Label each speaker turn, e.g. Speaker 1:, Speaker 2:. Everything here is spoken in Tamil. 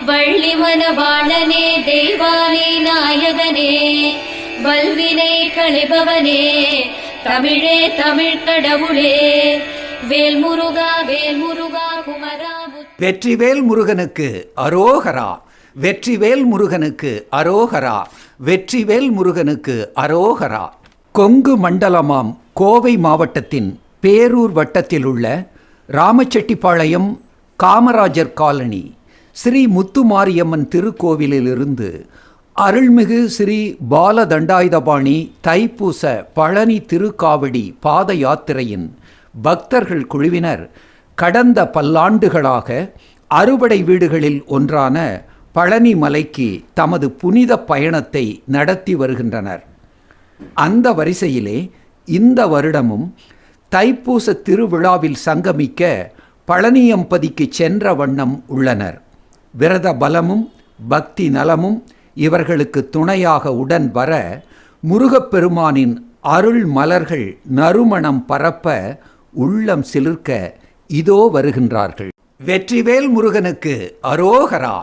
Speaker 1: வள்ளி மணவாளனே தெய்வானே நாயகனே வல்வினை களைபவனே தமிழே தமிழ் கடவுளே வேல்முருகா வேல்முருகா குமரா.
Speaker 2: வெற்றிவேல் முருகனுக்கு அரோகரா, வெற்றிவேல் முருகனுக்கு அரோகரா, வெற்றிவேல் முருகனுக்கு அரோகரா. கொங்கு மண்டலமாம் கோவை மாவட்டத்தின் பேரூர் வட்டத்தில் உள்ள ராமச்செட்டிப்பாளையம் காமராஜர் காலனி ஸ்ரீ முத்துமாரியம்மன் திருக்கோவிலிலிருந்து அருள்மிகு ஸ்ரீ பாலதண்டாயுதபாணி தைப்பூச பழனி திருக்காவடி பாத யாத்திரையின் பக்தர்கள் குழுவினர் கடந்த பல்லாண்டுகளாக அறுபடை வீடுகளில் ஒன்றான பழனி மலைக்கு தமது புனித பயணத்தை நடத்தி வருகின்றனர். அந்த வரிசையிலே இந்த வருடமும் தைப்பூச திருவிழாவில் சங்கமிக்க பழனியம்பதிக்கு சென்ற வண்ணம் உள்ளனர். விரத பலமும் பக்தி நலமும் இவர்களுக்கு துணையாக உடன் வர முருகப்பெருமானின் அருள் மலர்கள் நறுமணம் பரப்ப உள்ளம் சிலிர்க்க இதோ வருகின்றார்கள். வெற்றிவேல் முருகனுக்கு அரோகரா.